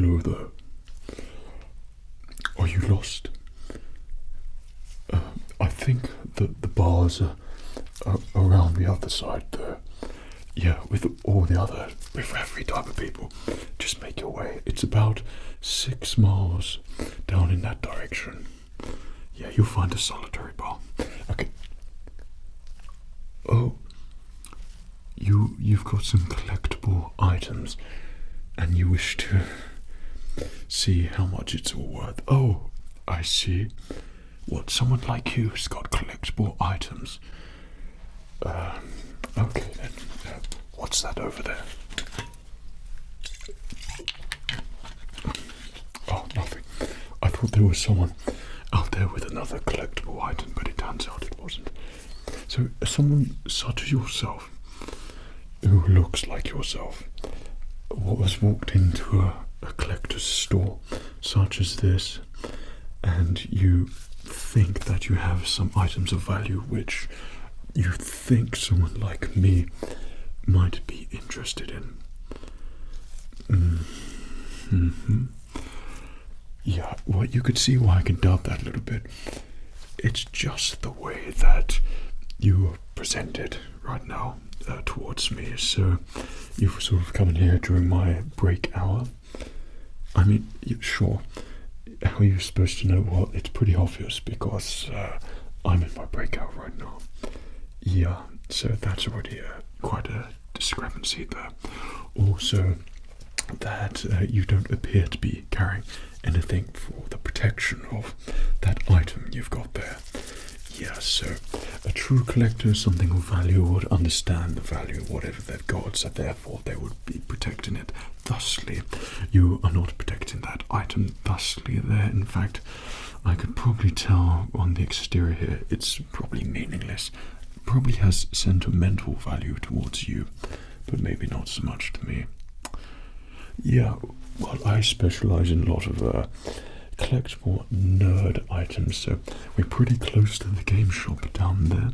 Hello there. Are you lost? I think that the bars are around the other side there. Yeah, with every type of people. Just make your way. It's about 6 miles down in that direction. Yeah, you'll find a solitary bar. Okay. Oh, you've got some collectible items, and you wish to see how much it's all worth. Oh, I see. What, someone like you has got collectible items? Okay then. What's that over there? Oh, nothing. I thought there was someone out there with another collectible item, but it turns out it wasn't. So, someone such as yourself, who looks like yourself, has walked into a collector's store such as this, and you think that you have some items of value which you think someone like me might be interested in. Yeah, well, you could see why I can doubt that a little bit. It's just the way that you are presented right now towards me. So you've sort of come in here during my break hour. I mean, sure. How are you supposed to know? Well, it's pretty obvious because I'm in my break hour right now. Yeah, so that's already quite a discrepancy there. Also, that you don't appear to be carrying anything for the protection of that item you've got there. Yeah, so a true collector, something of value, would understand the value of whatever they've got, so therefore they would be protecting it. Thusly, you are not protecting that item. Thusly, there, in fact, I could probably tell on the exterior here, it's probably meaningless. Probably has sentimental value towards you, but maybe not so much to me. Yeah, well, I specialize in a lot of collectible nerd items, so we're pretty close to the game shop down there.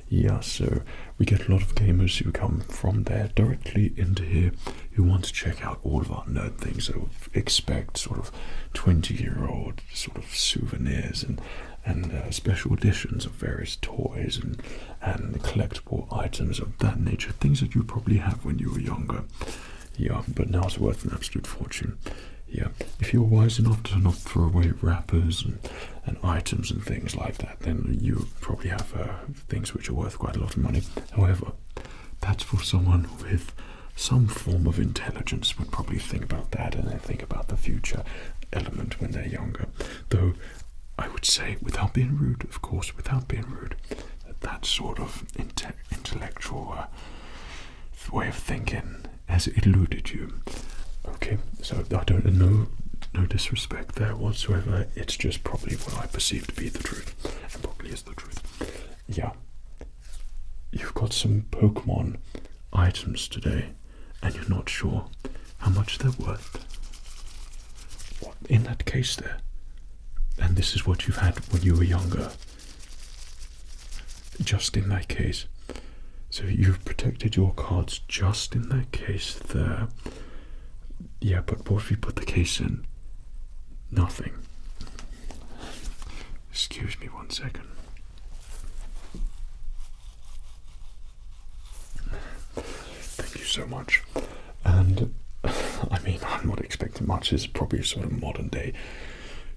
Yeah, so we get a lot of gamers who come from there directly into here who want to check out all of our nerd things. So expect sort of 20-year-old sort of souvenirs and special editions of various toys and collectible items of that nature, things that you probably have when you were younger. Yeah, but now it's worth an absolute fortune. Yeah, if you're wise enough to not throw away wrappers and items and things like that, then you probably have things which are worth quite a lot of money. However, that's for someone with some form of intelligence would probably think about that, and then think about the future element when they're younger. Though, I would say, without being rude, of course, without being rude, that sort of intellectual way of thinking has eluded you. Okay, so I don't know, no disrespect there whatsoever. It's just probably what I perceive to be the truth, and probably is the truth. Yeah, you've got some Pokemon items today, and you're not sure how much they're worth. What, in that case there? And this is what you've had when you were younger. Just in that case. So you've protected your cards just in that case there. Yeah, but what if you put the case in? Nothing. Excuse me 1 second. Thank you so much. And I mean, I'm not expecting much. It's probably sort of modern day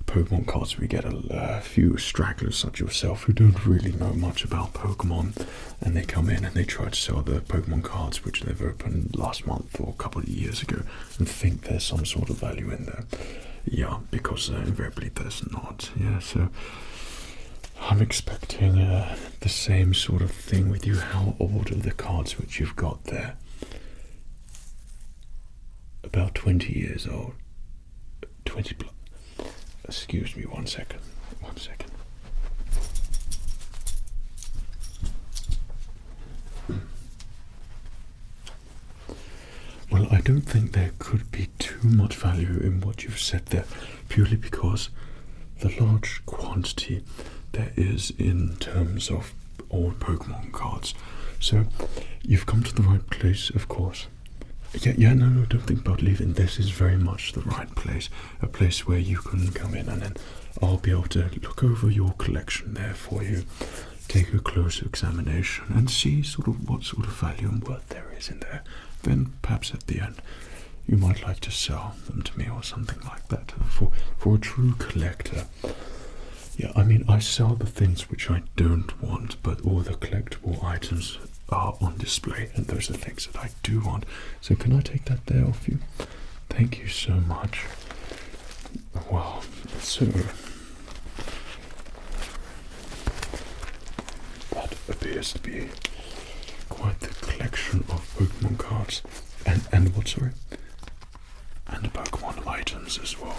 Pokemon cards. We get a few stragglers such as yourself who don't really know much about Pokemon, and they come in and they try to sell the Pokemon cards which they've opened last month or a couple of years ago and think there's some sort of value in there. Yeah, because invariably there's not. Yeah, so I'm expecting the same sort of thing with you. How old are the cards which you've got there? About 20 years old. 20 plus. Excuse me 1 second. 1 second. Well, I don't think there could be too much value in what you've said there, purely because the large quantity there is in terms of old Pokemon cards. So you've come to the right place, of course. Yeah, no, don't think about leaving. This is very much the right place. A place where you can come in and then I'll be able to look over your collection there for you, take a closer examination and see sort of what sort of value and worth there is in there. Then perhaps at the end you might like to sell them to me or something like that. For a true collector. Yeah, I mean, I sell the things which I don't want, but all the collectible items are on display, and those are things that I do want. So can I take that there off you? Thank you so much. Wow, so that appears to be quite the collection of Pokemon cards, and what, sorry? And Pokemon items as well.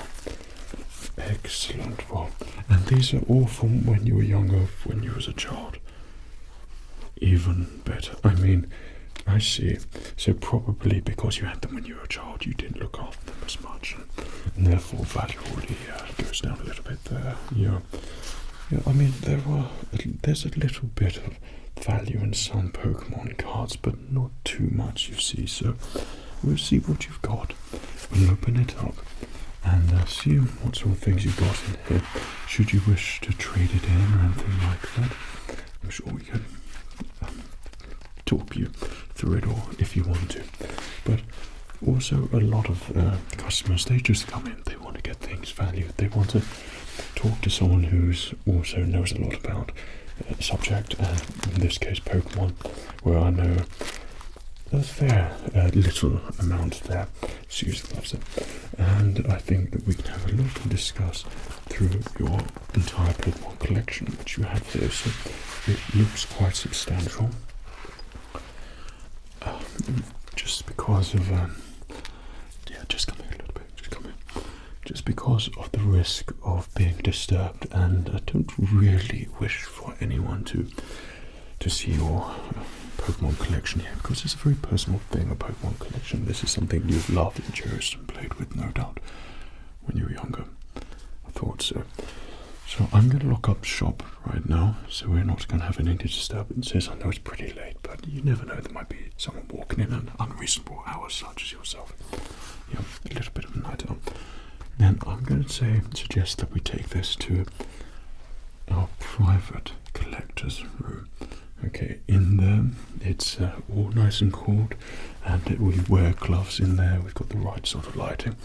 Excellent. Well, and these are all from when you were younger, when you was a child. Even better. I mean, I see. So probably because you had them when you were a child, you didn't look after them as much, and therefore value already goes down a little bit there. Yeah. I mean, there's a little bit of value in some Pokemon cards, but not too much, you see. So we'll see what you've got. We'll open it up and see what sort of things you've got in here. Should you wish to trade it in or anything like that, I'm sure we can talk you through it all if you want to. But also a lot of customers, they just come in, they want to get things valued, they want to talk to someone who's also knows a lot about the subject, in this case Pokemon, where I know a fair little amount there. Susan loves it, and I think that we can have a look and discuss through your entire Pokemon collection which you have here. So it looks quite substantial, just because of just come here a little bit, just come here, just because of the risk of being disturbed, and I don't really wish for anyone to see your Pokemon collection here, because it's a very personal thing, a Pokemon collection. This is something you've loved and cherished and played with, no doubt, when you were younger. I thought so. So I'm going to lock up shop right now, so we're not going to have any disturbances. I know it's pretty late, but you never know, there might be someone walking in at unreasonable hours, such as yourself. Yeah, a little bit of a night out. Then I'm going to suggest that we take this to our private collector's room. Okay, in there it's all nice and cold, and we wear gloves in there. We've got the right sort of lighting,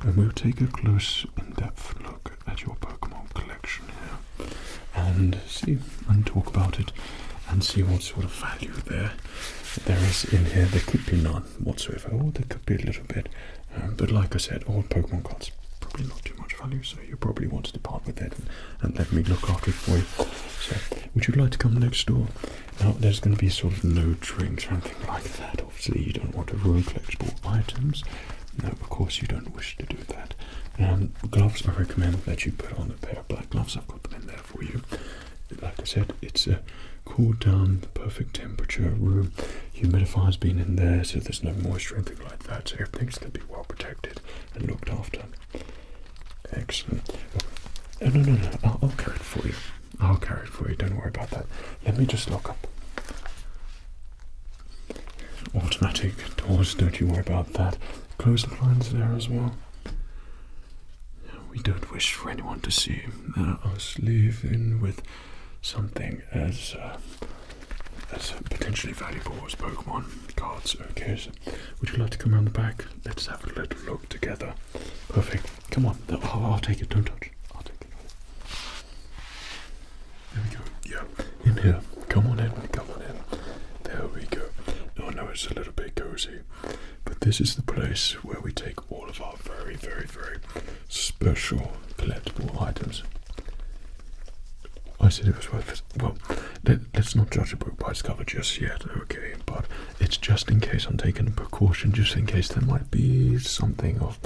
and we'll take a close, in-depth look at your Pokemon collection here, and see and talk about it, and see what sort of value there is in here. There could be none whatsoever, or there could be a little bit, but like I said, all Pokemon cards probably not too much value, so you probably want to depart with it and let me look after it for you. So would you like to come next door? Now there's going to be sort of no drinks or anything like that. Obviously you don't want to ruin collectible items. No, of course you don't wish to do that. Gloves, I recommend that you put on a pair of black gloves. I've got them in there for you. Like I said, it's a cooled down, perfect temperature room. Humidifier's been in there, so there's no moisture or anything like that, so everything's going to be well protected and looked after. Excellent. Oh, no, I'll carry it for you. I'll carry it for you, don't worry about that. Let me just lock up. Automatic doors, don't you worry about that. Close the blinds there as well. We don't wish for anyone to see us leave in with something as potentially valuable as Pokemon cards. Okay, so would you like to come around the back? Let's have a little look together. Perfect. Come on. I'll take it. Don't touch. I'll take it. There we go. Yeah. In here. Come on in. Come on in. There we go. Oh no, it's a little bit cozy. But this is the place where we take all of our very, very, very special collectible items. I said it was worth it. Well, let's not judge a book by its cover just yet, okay? But it's just in case I'm taking a precaution, just in case there might be something of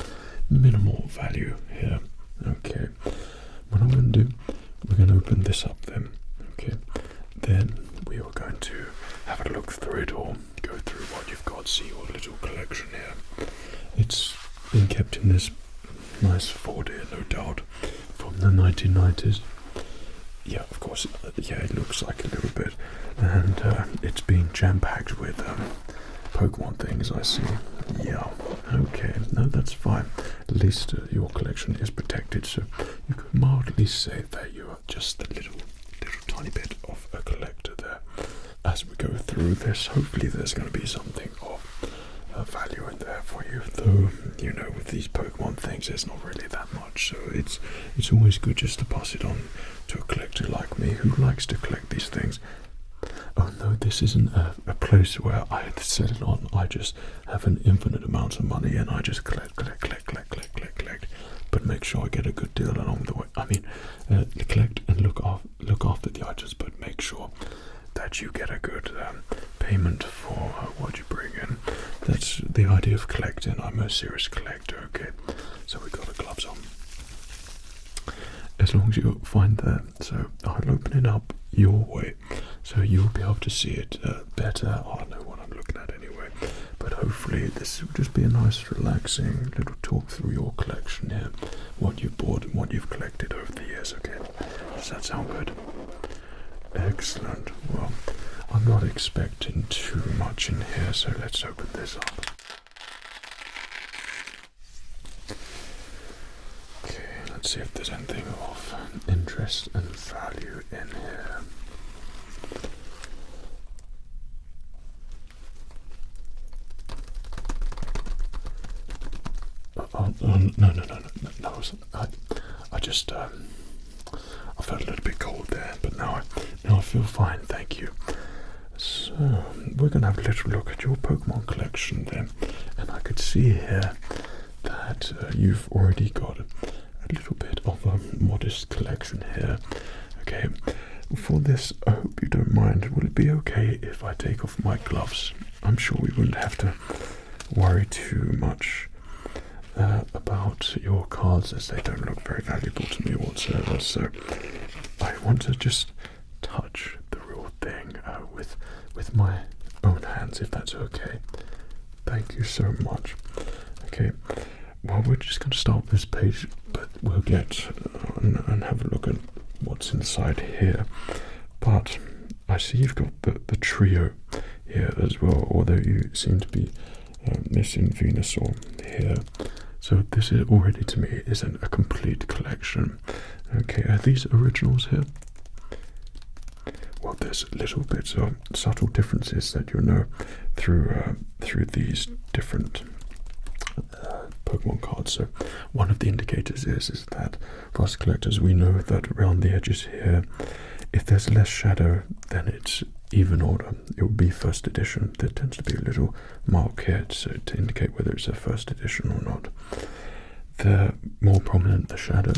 minimal value here, okay? What I'm going to do, we're going to open this up then, okay? Then we are going to have a look through it all, go through what you've got, see your little collection here. It's been kept in this nice Ford here, no doubt, from the 1990s. Yeah, of course, yeah, it looks like a little bit, and it's being jam-packed with Pokemon things, I see. Yeah, okay, no, that's fine. At least your collection is protected, so you could mildly say that you are just a little tiny bit of a collector there. As we go through this, hopefully there's going to be something of value in there for you. Though, you know, with these Pokemon things, there's not really that much, so it's always good just to pass it on to a collector like me who likes to collect these things. Oh no, this isn't a place where I set it on. I just have an infinite amount of money and I just collect. But make sure I get a good deal along the way. I mean, collect and look after the items, but make sure that you get a good payment for what you bring in. That's the idea of collecting. I'm a serious collector, okay? So we got the gloves on. As long as you find that, so I'll open it up your way, so you'll be able to see it better. I know what I'm looking at anyway, but hopefully this will just be a nice relaxing little talk through your collection here, what you've bought and what you've collected over the years, okay? Does that sound good? Excellent. Well, I'm not expecting too much in here, so let's open this up. Okay, let's see if there's anything of interest and value in here. No, I just I felt a little bit cold there, but now I feel fine, thank you. So we're gonna have a little look at your Pokemon collection then, and I could see here that you've already got a little bit of a modest collection here. Okay, for this, I hope you don't mind. Will it be okay if I take off my gloves? I'm sure we wouldn't have to worry too much about your cards, as they don't look very valuable to me whatsoever. So I want to just touch the real thing with my own hands, if that's okay. Thank you so much. Okay, well, we're just going to start this page, but we'll get and have a look at what's inside here. But I see you've got the trio here as well, although you seem to be missing Venusaur here. So this is already, to me, isn't a complete collection. Okay, are these originals here? Well, there's little bits of subtle differences that you'll know through these different Pokemon cards. So one of the indicators is that for us collectors, we know that around the edges here, if there's less shadow, then it's even order. It would be first edition. There tends to be a little mark here to indicate whether it's a first edition or not. The more prominent the shadow,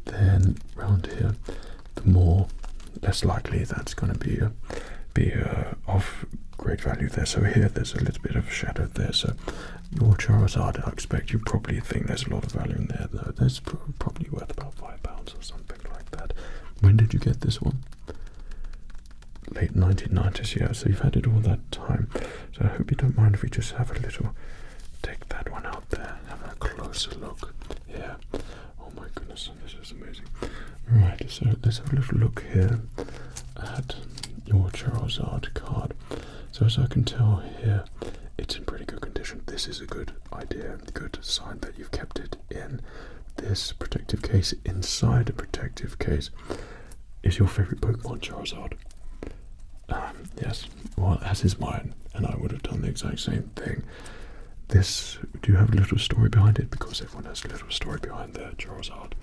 then around here, the less likely that's going to be of great value there. So here there's a little bit of a shadow there. So your Charizard, I expect you probably think there's a lot of value in there, though. That's probably worth about £5 or something like that. When did you get this one? Late 1990s, yeah, so you've had it all that time. So I hope you don't mind if we just have a little, take that one out there, have a closer look. Yeah, oh my goodness, this is amazing. Right, so let's have a little look here at your Charizard card. So as I can tell here, it's in pretty good condition. This is a good idea, good sign that you've kept it in this protective case. Inside a protective case is your favorite Pokemon, Charizard. Yes, well, as is mine, and I would have done the exact same thing. This, do you have a little story behind it? Because everyone has a little story behind their Charizard.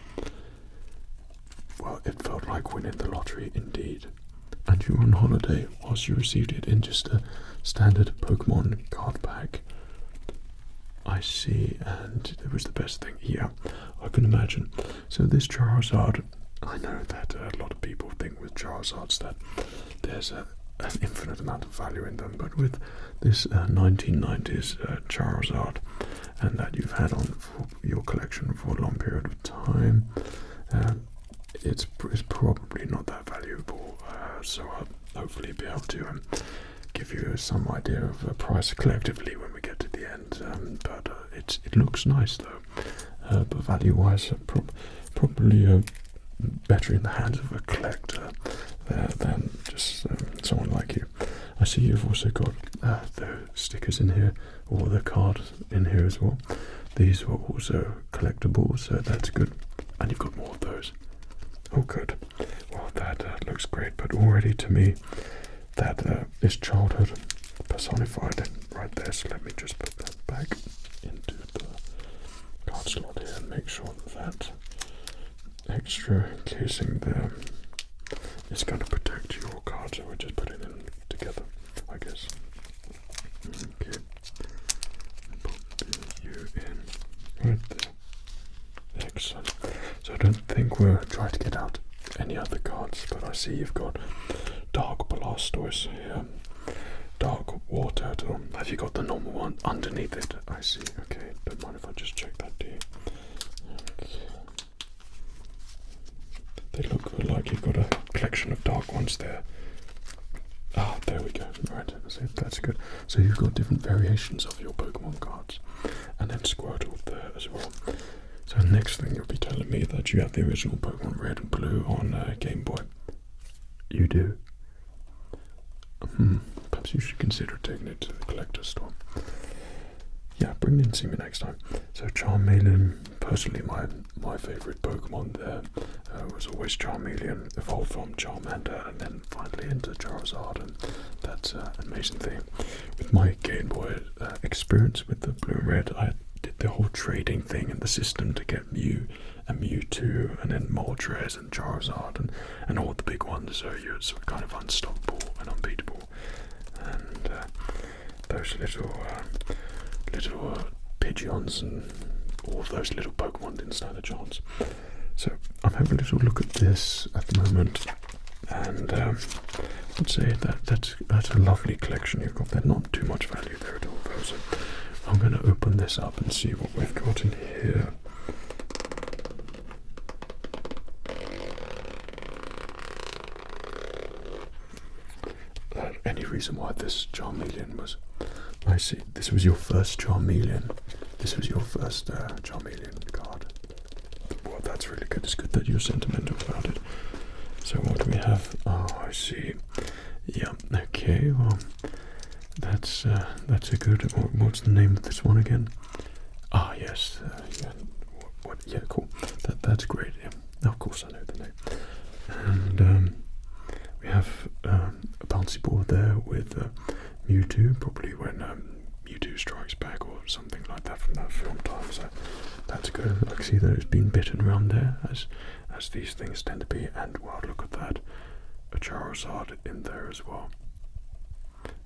Well, it felt like winning the lottery indeed. And you were on holiday whilst you received it in just a standard Pokemon card pack. I see, and it was the best thing. Yeah, I can imagine. So this Charizard, I know that a lot of people think with Charizards that there's an infinite amount of value in them, but with this 1990s Charizard, and that you've had on for your collection for a long period of time, it's probably not that valuable. So I'll hopefully be able to give you some idea of a price collectively when we get to the end. But it looks nice though, but value-wise, probably better in the hands of a collector than just someone like you. I see you've also got the stickers in here, or the cards in here as well. These were also collectibles, so that's good. And you've got more of those. Oh, good. Well, that looks great, but already to me, that is childhood personified right there. So let me just put that back into the card slot here and make sure that extra casing there is going to protect your card. So we'll just put it in together, I guess. Okay. Put you in right there. Excellent. So I don't think we're trying to get out any other cards, but I see you've got Dark Blastoise here, Dark War Turtle. Have you got the normal one underneath it? I see. Okay, don't mind if I just check that, do you? Okay. They look like you've got a collection of dark ones there. Ah, there we go. Right, that's good. So you've got different variations of your Pokemon cards, and then Squirtle there as well. So next thing you'll be telling me that you have the original Pokemon Red and Blue on Game Boy. You do? Perhaps you should consider taking it to the collector's store. Yeah, bring it in and see me next time. So Charmeleon, personally my favourite Pokemon there was always Charmeleon, evolved from Charmander and then finally into Charizard, and that's an amazing thing. With my Game Boy experience with the Blue and Red, I did the whole trading thing in the system to get Mew and Mewtwo and then Moltres and Charizard and all the big ones, so you're sort of kind of unstoppable and unbeatable. And those little Pidgeons and all of those little Pokemon didn't stand a chance. So I'm having a little look at this at the moment, and I'd say that's a lovely collection you've got there. Not too much value there at all, though. So I'm going to open this up and see what we've got in here. Any reason why this Charmeleon was... I see, this was your first Charmeleon. This was your first Charmeleon card. Well, that's really good. It's good that you're sentimental about it. So what do we have? Oh, I see. Yeah, okay, well, that's a good... What's the name of this one again? Ah, yes. Yeah, yeah, cool. That's great. Yeah. Of course I know the name. And we have a bouncy ball there with Mewtwo, probably when Mewtwo strikes back or something like that from that film time. So that's good. I can see that it's been bitten around there, as these things tend to be. And wow, look at that, a Charizard in there as well.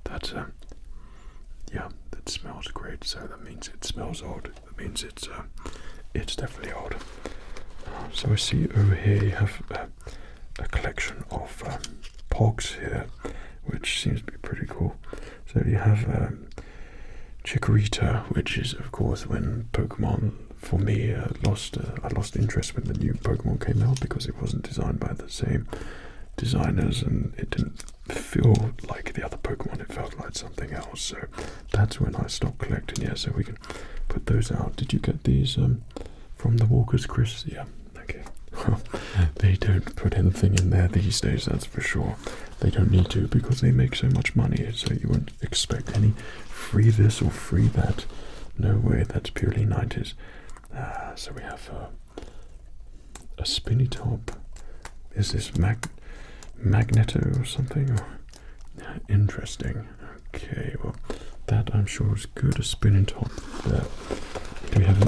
That's yeah, that smells great. So that means it smells odd. That means it's definitely odd. So I see over here you have a collection of Pogs here, which seems to be pretty cool. So you have Chikorita, which is of course when Pokemon, for me, I lost interest when the new Pokemon came out because it wasn't designed by the same designers and it didn't feel like the other Pokemon, it felt like something else. So that's when I stopped collecting. Yeah, so we can put those out. Did you get these from the Walkers, Chris? Yeah, okay. They don't put anything in there these days, that's for sure. They don't need to because they make so much money, so you wouldn't expect any free this or free that. No way, that's purely 90s. So we have a spinny top. Is this Magneto or something? Interesting. Okay, well, that I'm sure is good. A spinning top there. We have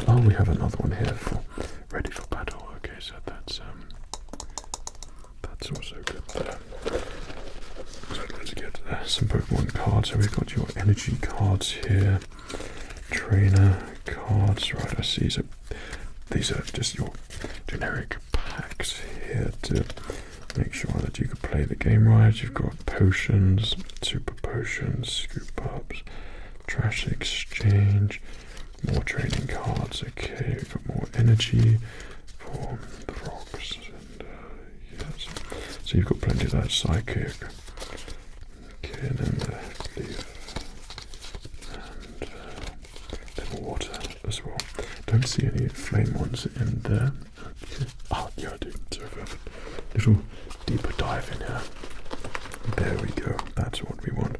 another one here for ready for battle. Okay, so that's also good there. So let's get some Pokemon cards. So we've got your energy cards here, trainer cards. Right, I see. So these are just your generic packs here to make sure that you can play the game right. You've got potions, super potions, scoop ups, trash exchange, more training cards. Okay, we've got more energy for the rocks, and yes. So you've got plenty of that psychic. Okay, and then the leaf and then water as well. Don't see any flame ones in there. Okay. Oh yeah, I do. So we have a little deeper dive in here. There we go. That's what we want.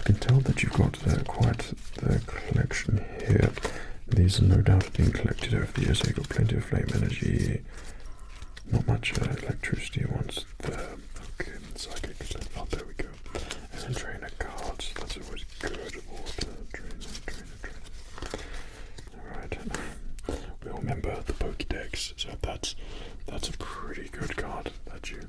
can tell that you've got quite the collection here. These are no doubt being collected over the years, so you've got plenty of flame energy, not much electricity ones there. Okay, psychic, oh, there we go. And then trainer cards, that's always good. Water, trainer. Alright, we all remember the Pokédex, so that's a pretty good card that you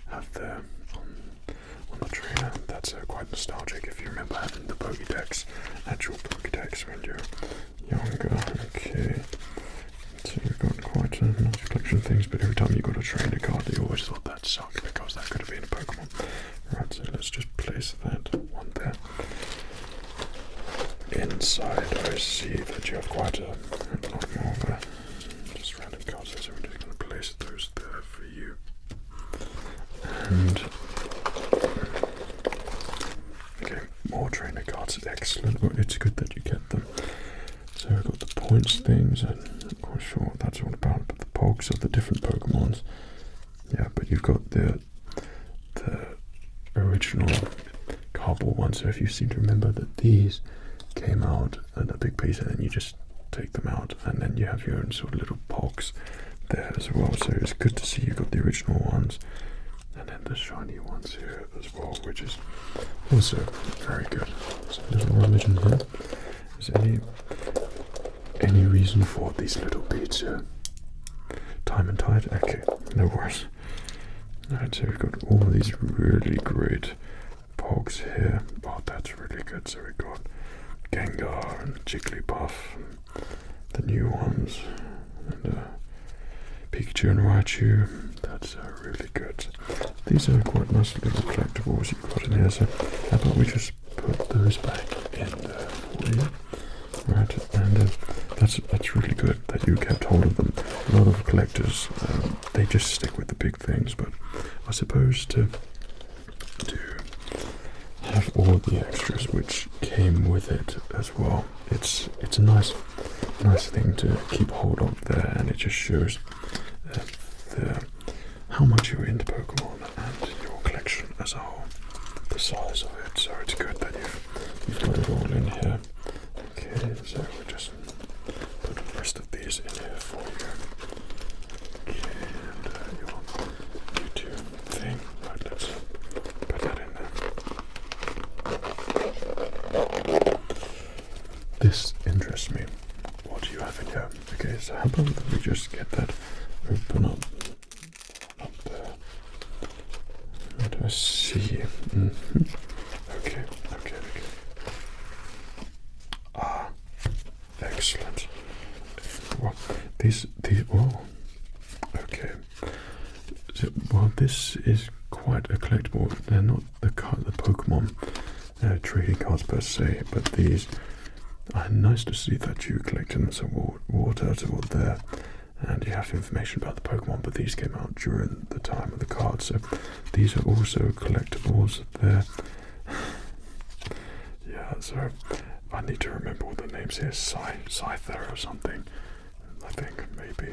have there on the trainer. That's quite nostalgic if you remember having the Pokédex, actual Pokédex when you're younger. Okay, so we've got quite a nice collection of things, but every time you got a trainer card, you always thought that sucked because that could have been a Pokemon. Right, so let's just place that one there. Inside, I see that you have quite a lot more of just random cards, so we're just going to place those there for you. And okay, more trainer cards, excellent. Well, it's good that you get them. So we've got the points things, and I'm not quite sure what that's all about, but the Pogs of the different Pokemons. Yeah, but you've got the original cardboard ones, so if you seem to remember that these came out in a big piece and then you just take them out and then you have your own sort of little Pogs there as well. So it's good to see you got the original ones and then the shiny ones here as well, which is also very good. So a little rummage in here. Is there any reason for these little beads here? Time and tide? Okay, no worries. Alright, so we've got all of these really great Pogs here. Oh, that's really good. So we've got Gengar and Jigglypuff, and the new ones, and Pikachu and Raichu. That's really good. These are quite nice little collectibles you've got in here, so how about we just put those back in there for you? Right, and that's really good that you kept hold of them. A lot of collectors, they just stick with the big things, but I suppose to have all the extras which came with it as well, it's a nice thing to keep hold of there, and it just shows how much you're into Pokemon and your collection as a whole, the size of it. So it's good that you've got it all in here. Okay, so we'll just put the rest of these in here for you. Okay, and your YouTube thing. Right, let's put that in there. This interests me. What do you have in here? Okay, so how about we just get that open up there. Let us see. Okay. Ah, excellent. Well, these. Oh, okay. So, well, this is quite a collectible. They're not the Pokemon trading cards per se, but these are nice to see that you collecting some water toward there. And you have information about the Pokemon, but these came out during the time of the cards, so these are also collectibles there. Yeah, so I need to remember all the names here. Scyther or something, I think, maybe.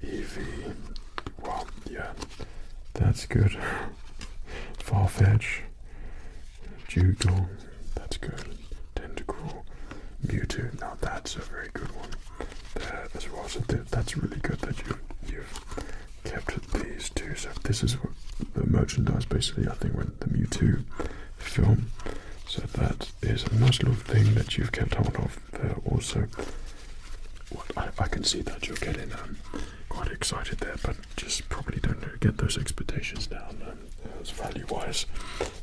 Eevee. Well, yeah, that's good. Farfetch. Dugong. That's good. Tentacruel. Mewtwo. Now that's a very good one there as well. So that's really good that you've kept these two. So this is what the merchandise basically, I think, when the Mewtwo film. So that is a nice little thing that you've kept hold of there also. Well, I can see that you're getting quite excited there, but just probably don't get those expectations down. As value-wise,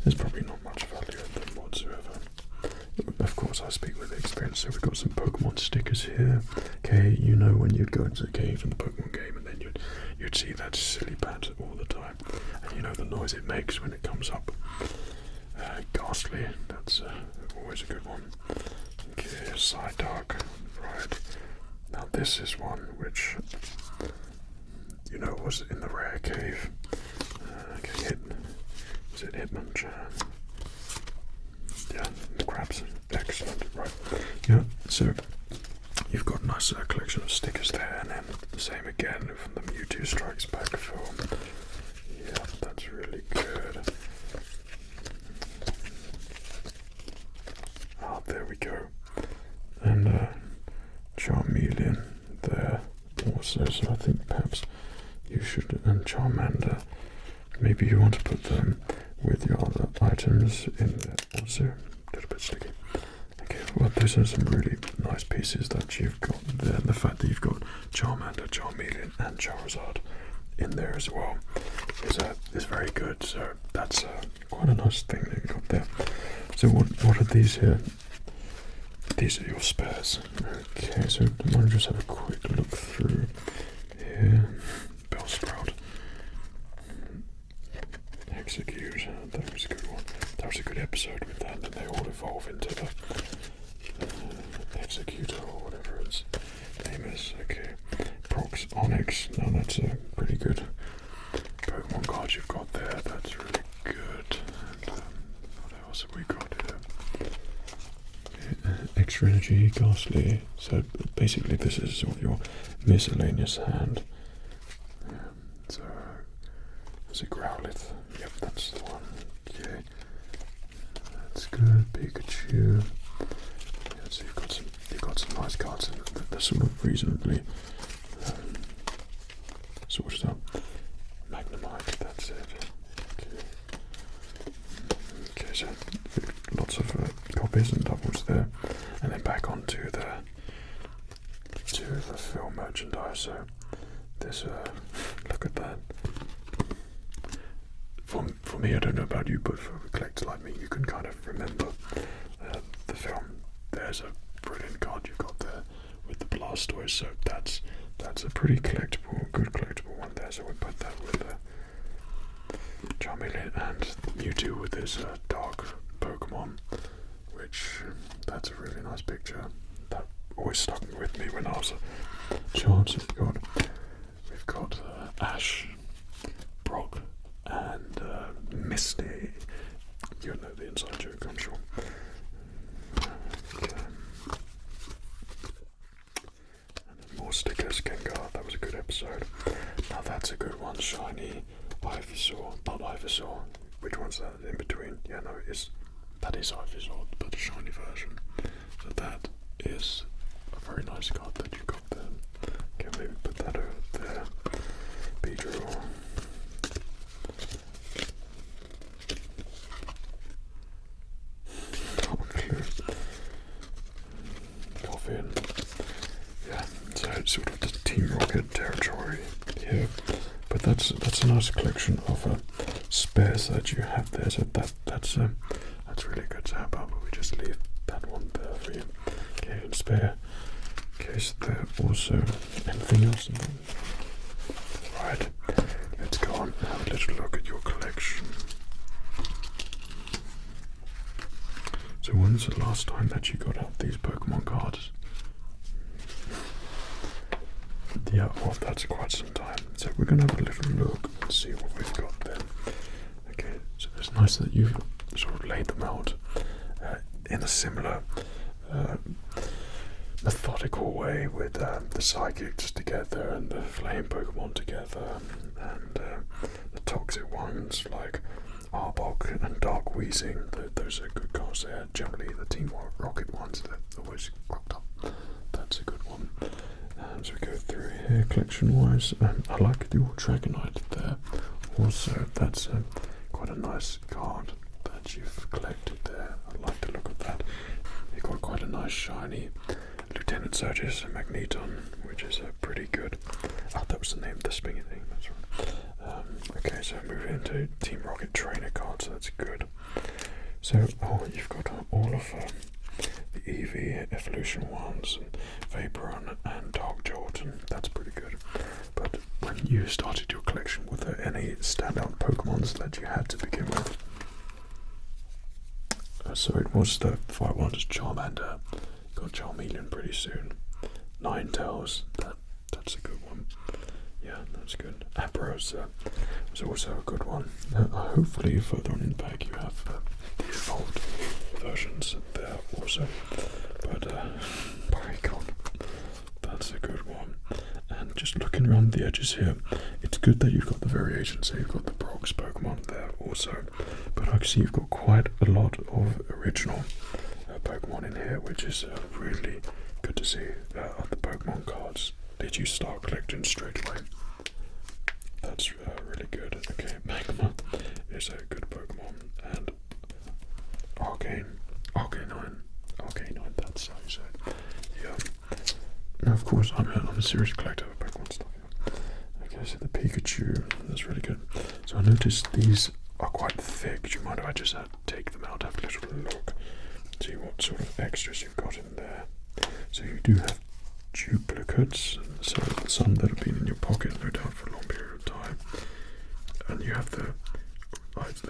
there's probably not much value in them whatsoever. Of course, I speak with experience. So we've got some Pokemon stickers here. Okay, you know when you'd go into the cave in the Pokemon game, and then you'd see that silly bat all the time, and you know the noise it makes when it comes up. Ghastly. That's always a good one. Okay, Psyduck. Right. Now this is one which you know was in the rare cave. Okay, was it Hitmonchan? Yeah, the crabs. Excellent. Right. Yeah, so you've got a nice collection of stickers there, and then the same again from the Mewtwo Strikes Back film. Yeah, that's really good. there we go. And Charmeleon there also, so I think perhaps you should, and Charmander, maybe you want to put them with your other items in there also. A little bit sticky. Okay, well those are some really nice pieces that you've got there. The fact that you've got Charmander, Charmeleon and Charizard in there as well is very good. So that's quite a nice thing that you've got there. So what are these here? These are your spares. Okay, so I want to just have a quick look through here. Bellsprout. Execute. That was a good one. That was a good episode with that, and they all evolve into the Executor or whatever its name is. Okay. Prox Onyx. Now that's a pretty good Pokemon card you've got there. That's really good. And what else have we got here? Extra Energy, Ghastly. So basically this is sort of your miscellaneous hand. Yeah. So is it Growlithe? Yep, that's the one. Okay. That's good. Pikachu. Yeah, so you've got some nice cards in it. They're sort of reasonably sorted out. Magnemite, that's it. Okay, so lots of copies and doubles there, and then back onto the film merchandise. So there's look at that. For me, I don't know about you, but for a collector like me, you can kind of remember the film. There's a brilliant card you've got there with the Blastoise, so that's a pretty collectible, good collectible one there. So we put that with Charmeleon and Mewtwo with this dark Pokemon, which that's a really nice picture. That always stuck with me when I was a child. So we've got Ash, Brock, and Misty. You know the inside joke, I'm sure. Okay. More stickers, Gengar, that was a good episode. Now that's a good one, shiny Ivysaur, not Ivysaur. Which one's that in between? Yeah, no, that is Ivysaur, but a shiny version. So that is a very nice card that you got there. Okay, maybe put that over there. Beedrill. Coffin. Yeah, so it's sort of the Team Rocket territory here, but that's a nice collection of spares that you have there. So that's really good. So how about we just leave that one there for you? Okay, and spare case there also. Anything else in there? Right, let's go on and have a little look at your collection. So when's the last time that you got out these Pokemon cards? Yeah, well, that's quite some time. So we're going to have a little look and see what we've got there. Okay, so it's nice that you've sort of laid them out in a similar methodical way with the Psychics together and the Flame Pokemon together and the toxic ones like Arbok and Dark Weezing. Those are good cards there. Generally the Team Rocket ones, they're always cropped up. That's a good one. As we go through here, collection-wise, I like your Dragonite there. Also, that's quite a nice card that you've collected there. I like the look of that. You've got quite a nice shiny Lieutenant Surges and Magneton, which is pretty good. Oh, that was the name of the spingy thing, that's right. Okay, so moving into Team Rocket Trainer cards, that's good. So, you've got all of the Eevee Evolution ones, and Vaporeon and Dark Jordan. That's pretty good. But when you started your collection, were there any standout Pokemons that you had to begin with? So it was the Fire ones, Charmander. Got Charmeleon pretty soon. Ninetales, that's a good one. Yeah, that's good. Abros was also a good one. Hopefully further on in the bag you have the evolved versions there also. But Porygon, that's a good one. And just looking around the edges here, it's good that you've got the variations. So you've got the Pogs Pokemon there also. But I can see you've got quite a lot of original Pokemon Pokemon in here, which is really good to see. The Pokemon cards. Did you start collecting straight away? That's really good. Okay, Magma is a good Pokemon, and Arcanine, that's how you say it. Yeah. Now, of course, I'm a serious collector of Pokemon stuff. Yeah. Okay, so the Pikachu, that's really good. So I noticed these are quite thick. Do you mind if I just take them out, have a little look, see what sort of extras you've got in there? So you do have duplicates, so some that have been in your pocket, no doubt, for a long period of time. And you have the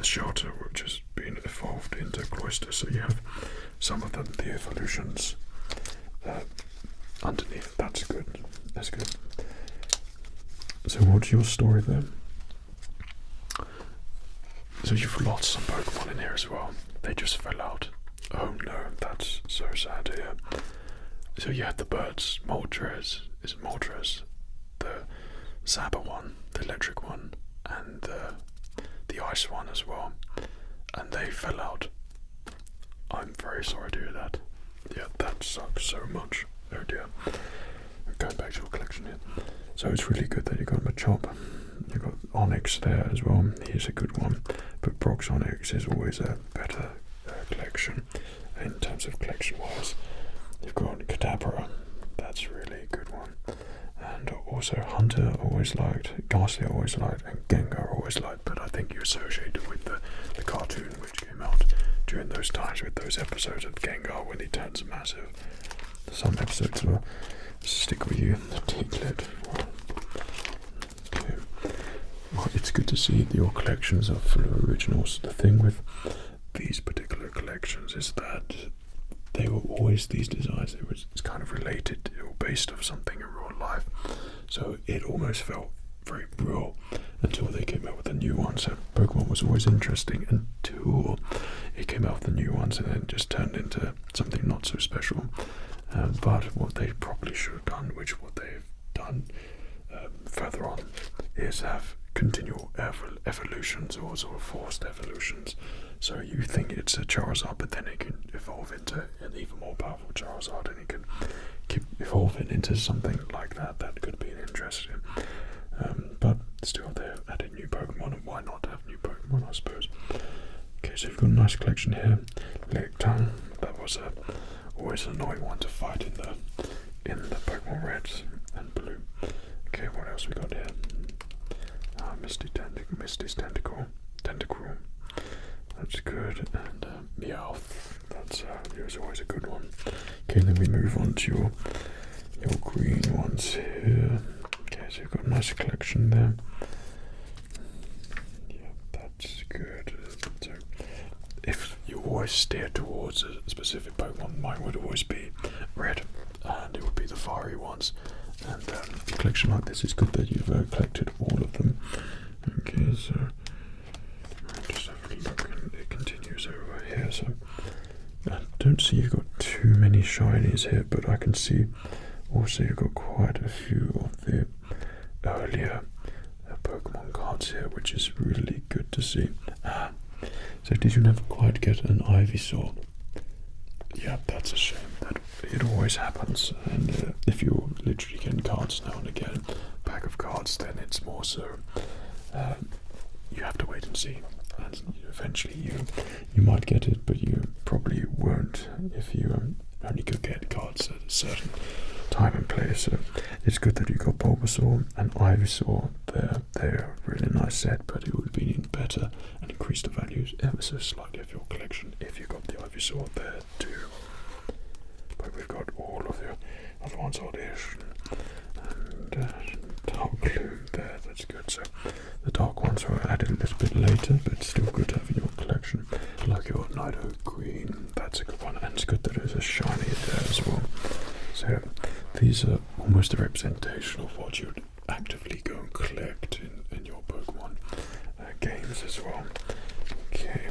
shelter, which has been evolved into Cloister. So you have some of them, the evolutions underneath. That's good. That's good. So what's your story then? So you've lost some Pokemon in here as well. They just fell out. Oh no, that's so sad to hear. So you had the birds, Moltres, is it Moltres? The Zapper one, the electric one, and the ice one as well. And they fell out. I'm very sorry to hear that. Yeah, that sucks so much. Oh dear. Going back to your collection here. So it's really good that you got Machop. You got Onyx there as well. He's a good one. But Brock's Onyx is always a better collection in terms of collection-wise. You've got Kadabra. That's really a good one. And also Hunter always liked, Ghastly always liked, and Gengar always liked. But I think you associate it with the cartoon which came out during those times with those episodes of Gengar when he turns massive. Some episodes will stick with you. The Diglett. Okay. Well, it's good to see that your collections are full of originals. The thing with these particular collections is that they were always these designs. It's kind of related or based off something in real life. So it almost felt very real until they came out with a new one. So Pokemon was always interesting until it came out with the new ones and then just turned into something not so special. But what they probably should have done, which what they've done further on, is have continual evolutions or sort of forced evolutions. So you think it's a Charizard, but then it can evolve into an even more powerful Charizard, and it can keep evolving into something like that. That could be interesting. But still, they're adding new Pokemon, and why not have new Pokemon, I suppose. Okay, so you've got a nice collection here. Lickitung, that was always an annoying one to fight in the Pokemon Reds and Blue. Okay, what else we got here? Misty's Tentacle. That's good. And Meowth. That's was always a good one. Okay, then we move on to your green ones here. Okay, so you've got a nice collection there. Yeah, that's good. So if you always steer towards a specific Pokemon, mine would always be red, and it would be the fiery ones. And a collection like this is good that you've collected all of them. Okay, so just have a look, and it continues over here. So I don't see you've got too many shinies here, but I can see also you've got quite a few of the earlier Pokemon cards here, which is really good to see. So did you never quite get an Ivysaur? Yeah, that's a shame. That it always happens, and if you're literally getting cards now and again, a pack of cards, then it's more so you have to wait and see, and eventually you might get it, but you probably won't if you only could get cards at a certain time and place. So it's good that you got Bulbasaur and Ivysaur there. They're a really nice set, but it would have been even better and increased the values ever so slightly of your collection if you got the Ivysaur there too. But we've got all of the other ones, Audition and Dark Gloom there. That's good. So the dark ones were added a little bit later, but still good to have in your collection. Like your Nido Green, that's a good one, and it's good that there's a shiny there as well. So these are almost a representation of what you'd actively go and collect in your Pokemon games as well. Okay,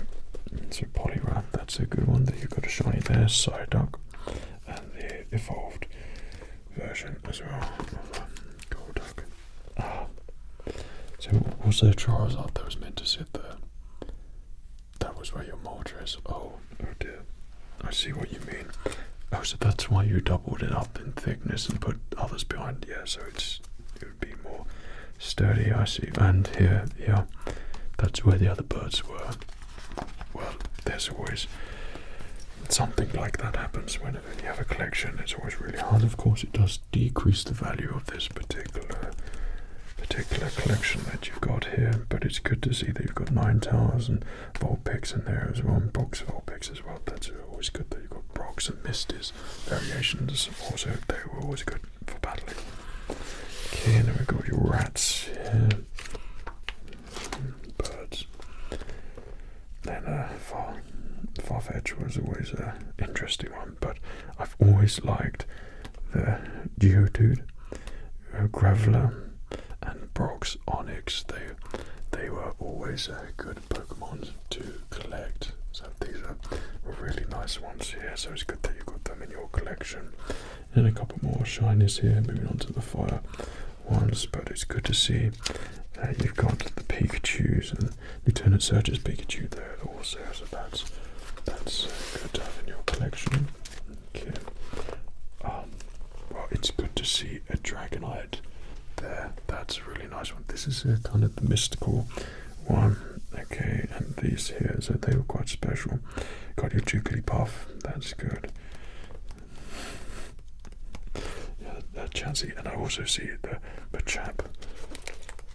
so Poliwrath, that's a good one that you've got a shiny there. Psyduck, and the evolved version as well of Golduck. So was there Charizard that was meant to sit there? That was where your Moltres. Oh dear. I see what you mean. Oh, so that's why you doubled it up in thickness and put others behind. Yeah, so it would be more sturdy. I see. And here, yeah, that's where the other birds were. Well, there's always something like that happens when you have a collection. It's always really hard. Of course, it does decrease the value of this particular collection that you've got here, but it's good to see that you've got Ninetales and Vulpix in there as well, and Box Vulpix as well. That's always good that you've got Brogs and Misties variations. Also, they were always good for battling. Okay, and then we've got your rats here, birds. Then Farfetch was always an interesting one, but I've always liked the Geodude, Graveler, and Brock's Onyx. They were always good Pokemon to collect. So these are really nice ones here. So it's good that you got them in your collection. And a couple more shinies here. Moving on to the fire ones, but it's good to see you've got the Pikachu's and Lieutenant Surge's Pikachu there also. So that's good to have in your collection. Okay. Well, it's good to see a Dragonite there. That's a really nice one. This is kind of the mystical one. Okay, and these here, so they were quite special. Got your Jigglypuff. That's good. Yeah, that Chansey, and I also see the Machamp.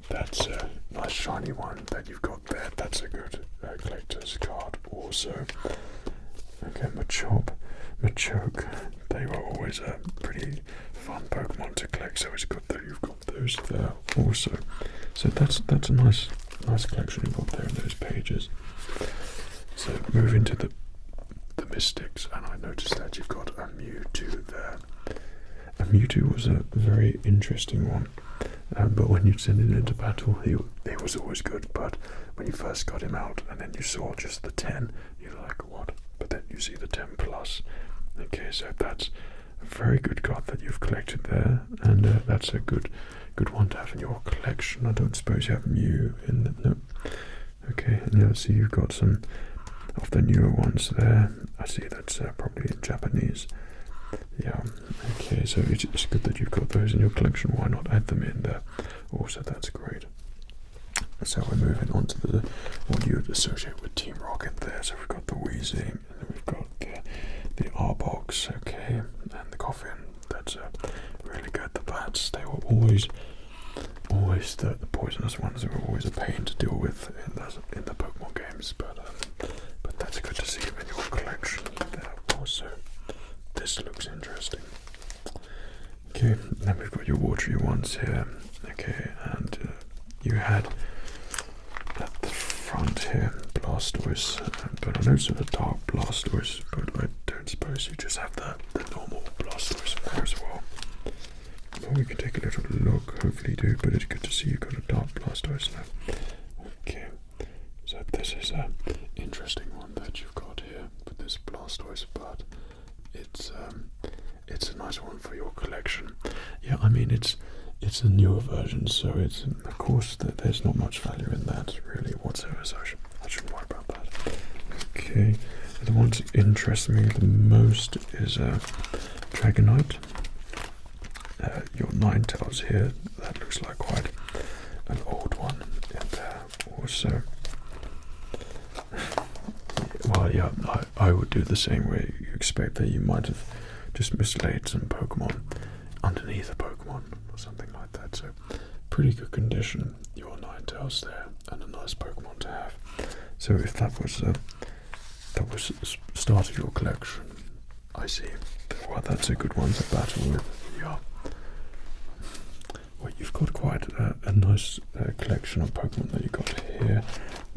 That's a nice shiny one that you've got there. That's a good collector's card also. Okay, Machoke, they were always a pretty fun Pokemon to collect, so it's good that you've got those there also. So that's a nice collection you've got there in those pages. So moving to the Mystics, and I noticed that you've got a Mewtwo there. A Mewtwo was a very interesting one, but when you send it into battle, he was always good, but when you first got him out and then you saw just the 10, you're like, what? But then you see the 10 plus. Okay, so that's a very good card that you've collected there, and that's a good one to have in your collection. I don't suppose you have Mew in the no. Okay, and yeah, see you've got some of the newer ones there. I see that's probably in Japanese. Yeah, okay, so it's good that you've got those in your collection. Why not add them in there? Also, that's great. So we're moving on to what you would associate with Team Rocket there. So we've got the Weezing, and then we've got the Arbok, okay, and the Coffin. That's really good. The bats, they were always the poisonous ones. They were always a pain to deal with in the Pokemon games, but that's good to see them in your collection there also. This looks interesting. Okay, then we've got your watery ones here. Okay, and you had at the front here Blastoise, but I noticed a dark Blastoise, but I don't suppose you just have the normal Blastoise in there as well. Well, we can take a little look, hopefully you do, but it's good to see you've got a dark Blastoise now. Okay, so this is an interesting one that you've got here with this Blastoise, but it's a nice one for your collection. Yeah, I mean it's a newer version, so it's of course that there's not much value in that really whatsoever, so I shouldn't worry about that. Okay, the ones that interest me the most is Dragonite. Your Ninetales here, that looks like quite an old one in there also. Well, yeah, I would do the same way. You expect that you might have just mislaid some Pokemon underneath a Pokemon or something like that. So, pretty good condition, your Ninetales there, and a nice Pokemon to have. So, if that was the start of your collection, I see. Well, that's a good one to battle with. Yeah. Well, you've got quite a nice collection of Pokemon that you got here.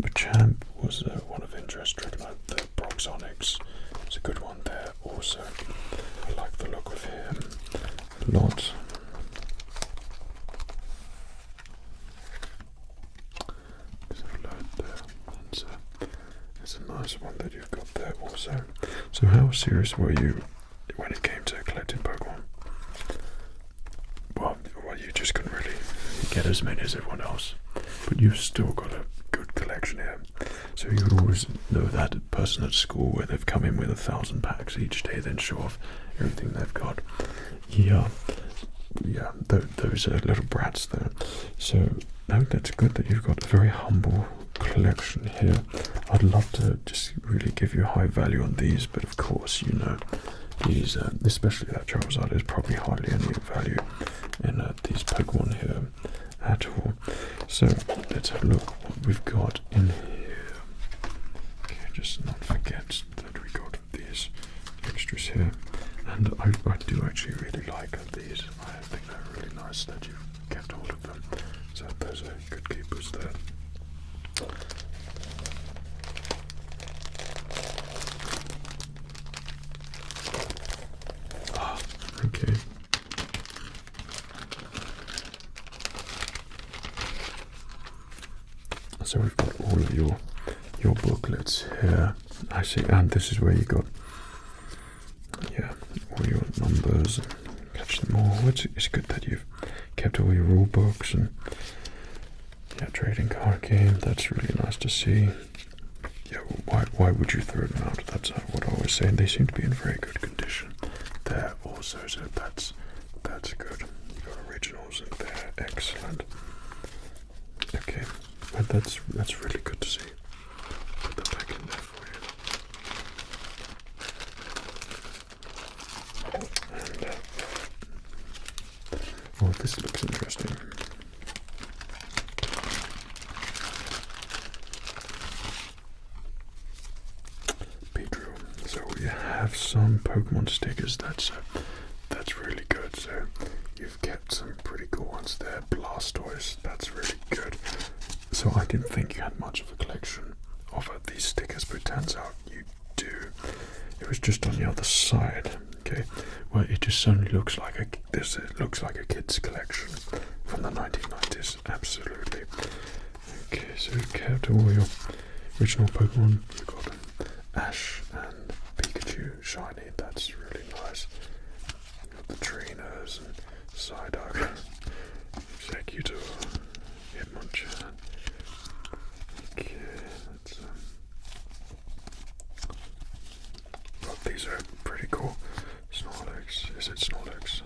Machamp was one of interest. Dragonite, the Brock's Onyx, it's a good one there also. I like the look of him a lot. It's a nice one that you've got there also. So how serious were you when it came to collecting Pokemon? Well, you just couldn't really get as many as everyone else, but you've still got a good collection here. So you always know that person at school where they've come in with 1,000 packs each day, then show off everything they've got. Yeah, those are little brats there. So no, that's good that you've got a very humble collection here. I'd love to just really give you a high value on these, but of course, you know, these, especially that Charizard, is probably hardly any value in these Pokemon here at all. So let's have a look what we've got in here. Okay, just not forget that we got these extras here, and I do actually really like these. I think they're really nice that you've kept hold of them. So those are good keepers there. Okay. So we've got all of your booklets here. I see, and this is where you got all your numbers and catch them all. It's good that you've kept all your rule books and trading card game. That's really nice to see. Yeah, why would you throw them out? That's what I always say. And they seem to be in very good condition there also, so that's good. You got originals in there, excellent. Okay, but that's really good to see. Put that back in there for you. And oh, this looks interesting. So we have some Pokemon stickers. That's really good. So you've kept some pretty cool ones there. Blastoise, that's really good. So I didn't think you had much of a collection of these stickers, but it turns out you do. It was just on the other side. Okay, well, it just certainly looks like it looks like a kid's collection from the 1990s. Absolutely. Okay, so you've kept all your original Pokemon. You've got Ash and Pikachu shiny. That's really nice. You've got the trainers and Psyduck, Executor, Hitmonchan. Okay, that's well, these are pretty cool. Snorlax, is it Snorlax?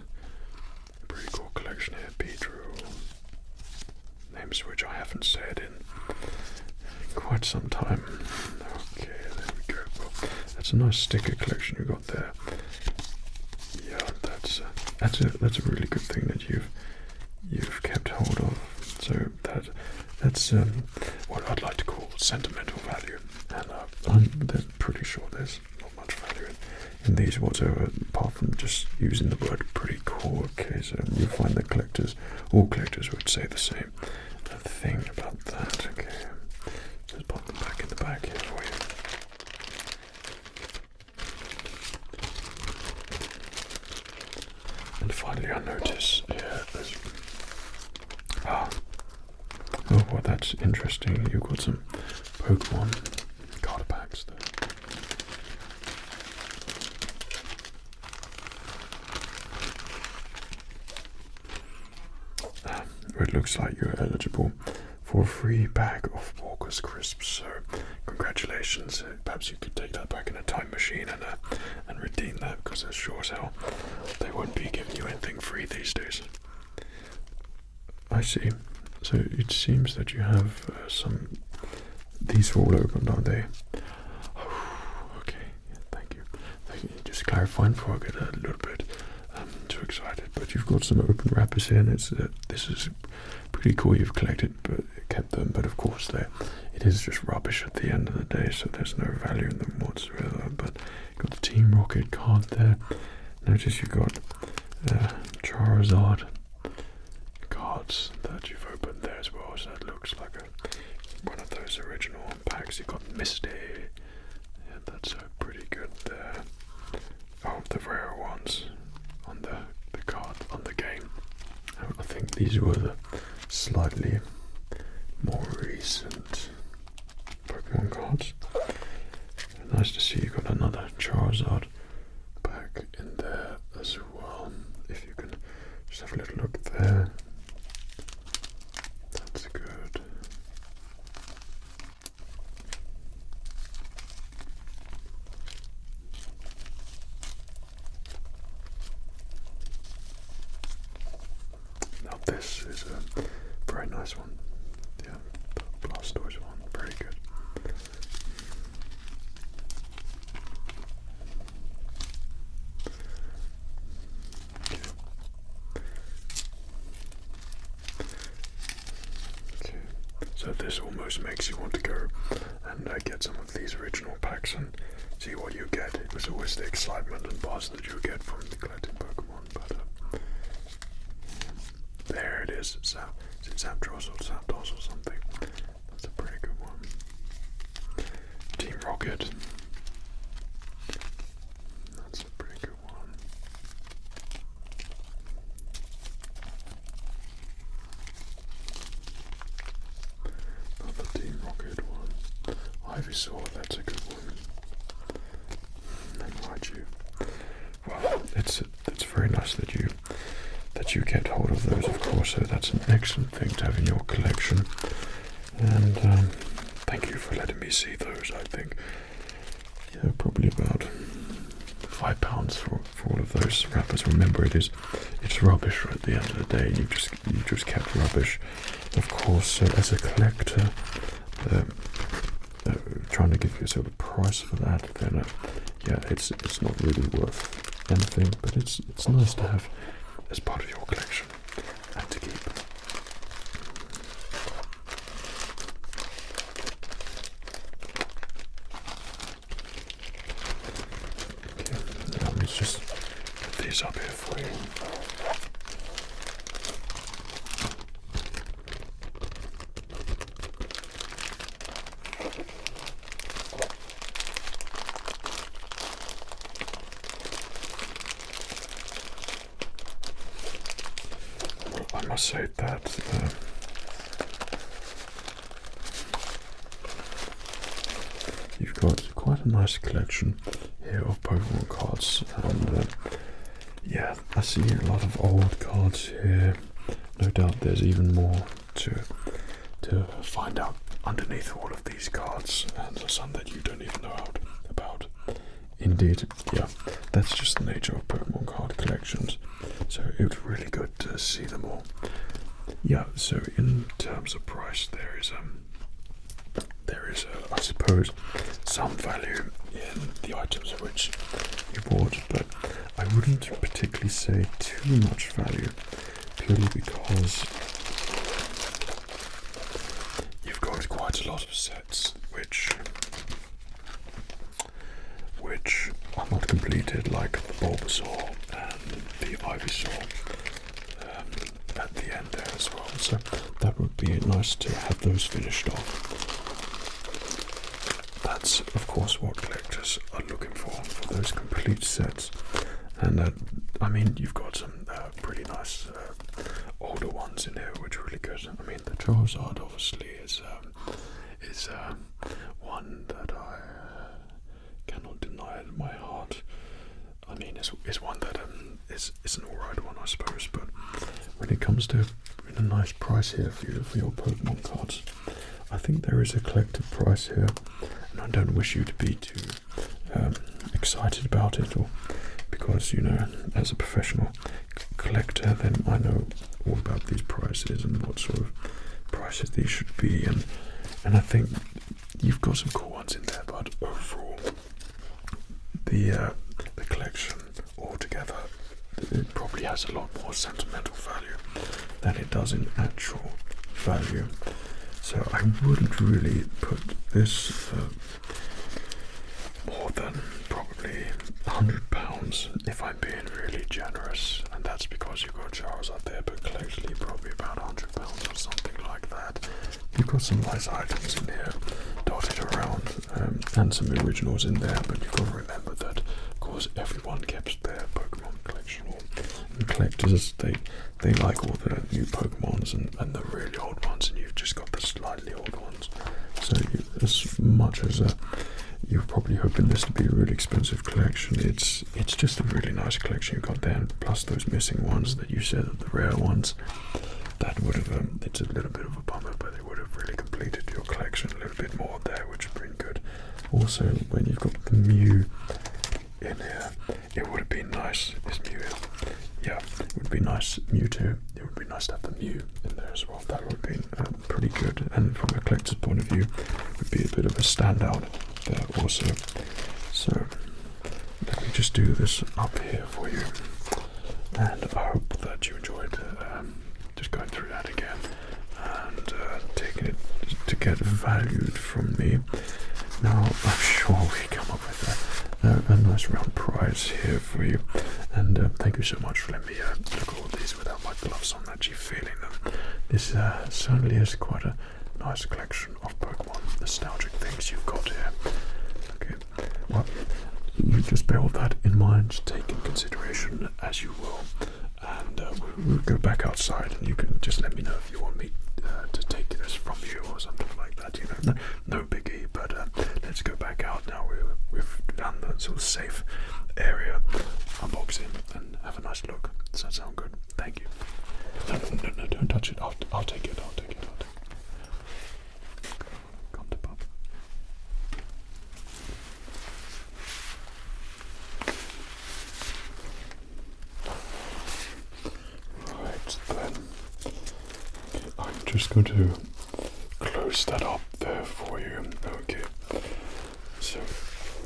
Pretty cool collection here. Beedrill, names which I haven't said in quite some time. Okay, there we go. Well, that's a nice sticker collection you got there. Yeah, that's a really good thing that you've kept hold of. So that's what I'd like to call sentimental value, and I'm pretty sure there's not much value in these whatsoever, apart from just using the word pretty cool. Okay, so you'll find that all collectors would say the same thing about that. Okay, let's pop them back in the bag here for you. And finally I notice there's oh, well, that's interesting. You've got some Pokemon card packs there. It looks like you're eligible for a free bag of Walker's Crisps, so congratulations. Perhaps you could take that back in a time machine and redeem that, because as sure as hell they won't be giving you anything free these days. I see. So it seems that you have some. These are all opened, aren't they? Okay, yeah, thank you. Just clarifying before I get a little bit too excited. But you've got some open wrappers here, and this is pretty cool. You've kept them, but of course it is just rubbish at the end of the day. So there's no value in them whatsoever. But you've got the Team Rocket card there. Notice you've got Charizard cards that you've opened there as well, so that looks like one of those original packs. You've got Misty, yeah, that's pretty good there. Oh, the rare ones on the card on the game. I think these were the slightly more recent Pokemon cards. Nice to see you got another Charizard pack in there as well. If you can just have a little look there. That's good. this is a very nice one. Yeah, the Blastoise one, very good. Okay. So this almost makes you want to go and get some of these original packs and see what you get. It was always the excitement and buzz that you get from the collecting Pokemon, but there it is. Is it Zapdos or Zapdos or something? That's a pretty good one. Team Rocket. That's a pretty good one. Another Team Rocket one. Ivysaur, that's a good one. And Raichu. Well, it's very nice that you get hold of those, of course. So that's an excellent thing to have in your collection. And thank you for letting me see those. I think probably about £5 for all of those wrappers. Remember, it's rubbish at the end of the day. You just kept rubbish, of course. So as a collector, trying to give yourself a price for that, then yeah, it's not really worth anything. But it's nice to have as part of your collection and to keep. Okay, now let's just put these up here for you. I must say that you've got quite a nice collection here of Pokemon cards, and yeah, I see a lot of old cards here. No doubt there's even more to find out underneath all of these cards, and some that you don't even know about. Indeed, yeah, that's just the nature of Pokemon card collections. So it was really good to see them all. Yeah, so in terms of price, there is I suppose some value in the items which you bought, but I wouldn't particularly say too much value, purely because you've got quite a lot of sets which are not completed, like the Bulbasaur and the Ivysaur at the end there as well. So that would be nice to have those finished off. That's of course what collectors are looking for those complete sets. And I mean, you've got some pretty nice older ones in here which are really good. I mean, the Charizard obviously is one that I cannot deny in my heart. I mean, it's one that is an alright one, I suppose. But when it comes to a nice price here for your Pokemon cards, I think there is a collective price here, and I don't wish you to be too excited about it, or because, you know, as a professional collector, then I know all about these prices and what sort of prices these should be, and I think you've got some cool ones in there, but overall the collection altogether, it probably has a lot more sentimental value than it does in actual value. So I wouldn't really put this more than probably £100 if I'm being really generous, and that's because you've got Charizard there, but collectively probably about £100 or something like that. You've got some nice items in here dotted around, and some originals in there, but you've got to remember that, of course, everyone keeps their Pokemon collection, and collectors, they like all the new Pokemons and the really old ones, and you've just got the slightly old ones. So as much as you're probably hoping this to be a really expensive collection, it's just a really nice collection you've got there, and plus those missing ones that you said are the rare ones. That would have, it's a little bit of a bummer, but it would have really completed your collection a little bit more there, which would have been good. Also, when you've got the Mew in here, it would have been nice. Is Mew here? Yeah, it would be nice. Mewtwo, it would would be nice to have them new in there as well. That would be pretty good, and from a collector's point of view, would be a bit of a standout there also. So let me just do this up here for you, and I hope that you enjoyed just going through that again and taking it to get valued from me. Now I'm sure we come up with a nice round prize here for you, and thank you so much for letting me look at all these without my gloves on, actually feeling them. This certainly is quite a nice collection of Pokemon nostalgic things you've got here. Okay, well, you just bear all that in mind, take in consideration as you will, and we'll go back outside and you can just let me know if you want me to take this from you or something like that, you know. No biggie, but let's go back out now. We've done the sort of safe area unboxing and have a nice look. Does that sound good? Thank you. No, don't touch it. I'll take it. Come to Pop. Right then. Okay, I'm just going to close that up there for you. Okay. So,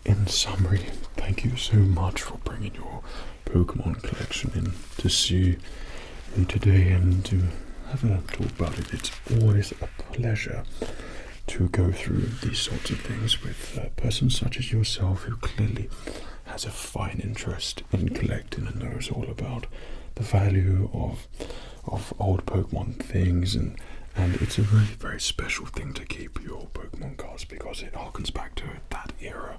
in summary, thank you so much for bringing your Pokemon collection in to see me today and to have a talk about it. It's always a pleasure to go through these sorts of things with a person such as yourself, who clearly has a fine interest in collecting and knows all about the value of old Pokemon things, and it's a really very special thing to keep your Pokemon cards because it harkens back to that era,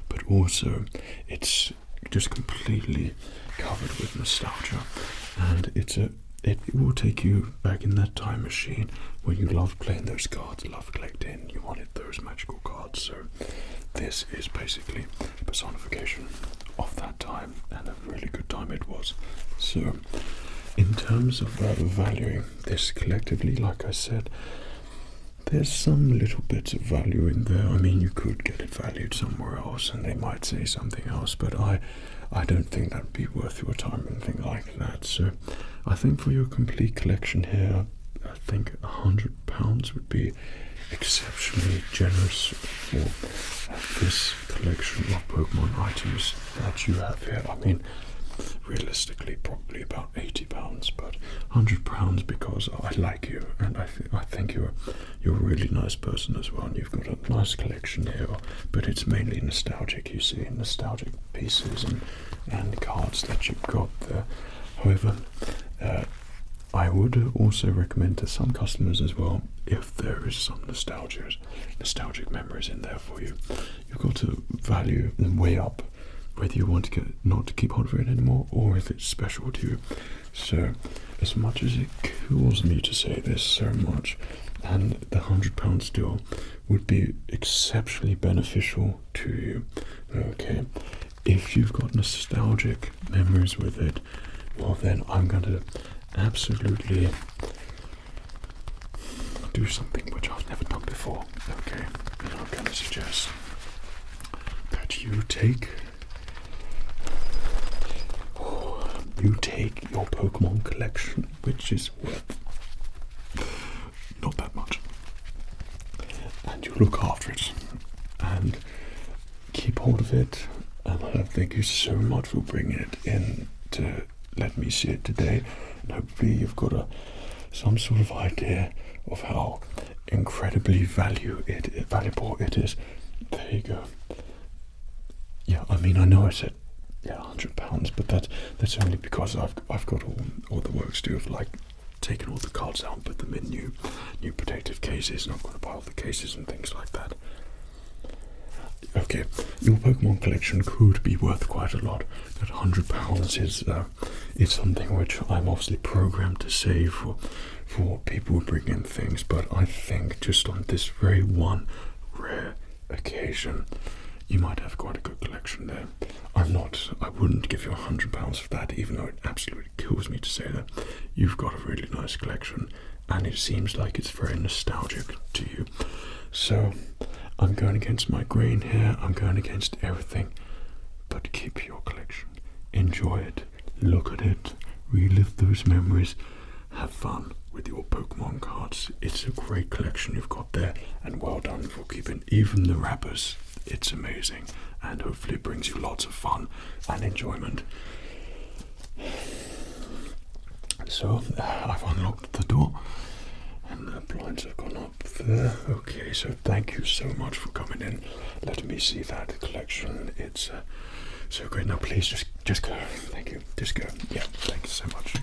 but also it's just completely covered with nostalgia, and it will take you back in that time machine where you loved playing those cards, loved collecting, you wanted those magical cards. So this is basically a personification of that time, and a really good time it was. So in terms of valuing this collectively, like I said, there's some little bits of value in there. I mean, you could get it valued somewhere else and they might say something else, but I don't think that'd be worth your time or anything like that. So I think for your complete collection here, I think £100 would be exceptionally generous for this collection of Pokemon items that you have here. I mean, realistically probably about £80, but £100 because I like you, and I think you're a really nice person as well, and you've got a nice collection here, but it's mainly nostalgic. You see nostalgic pieces and cards that you've got there. However, I would also recommend to some customers as well, if there is some nostalgic memories in there for you, you've got to value and weigh up whether you want to get not to keep hold of it anymore, or if it's special to you. So as much as it kills me to say this so much, and the £100 still would be exceptionally beneficial to you, okay, if you've got nostalgic memories with it, well then I'm going to absolutely do something which I've never done before, okay, and I'm going to suggest that you take your Pokemon collection, which is worth not that much, and you look after it and keep hold of it, and I thank you so much for bringing it in to let me see it today, and hopefully you've got some sort of idea of how incredibly valuable it is. There you go. Yeah, I mean, I know I said £100, but that's only because I've got all the works to do of like taking all the cards out and put them in new protective cases, and I'm going to buy all the cases and things like that. Okay, your Pokemon collection could be worth quite a lot. That £100 is something which I'm obviously programmed to save for people who bring in things, but I think just on this very one rare occasion, you might have quite a good collection there. I wouldn't give you £100 for that, even though it absolutely kills me to say that. You've got a really nice collection, and it seems like it's very nostalgic to you. So I'm going against my grain here, I'm going against everything, but keep your collection. Enjoy it, look at it, relive those memories, have fun with your Pokemon cards. It's a great collection you've got there, and well done for keeping even the wrappers. It's amazing, and hopefully it brings you lots of fun and enjoyment. So I've unlocked the door and the blinds have gone up there. Okay, so thank you so much for coming in, letting me see that collection. It's so great. Now please just go. Thank you. Just go. Yeah, thank you so much.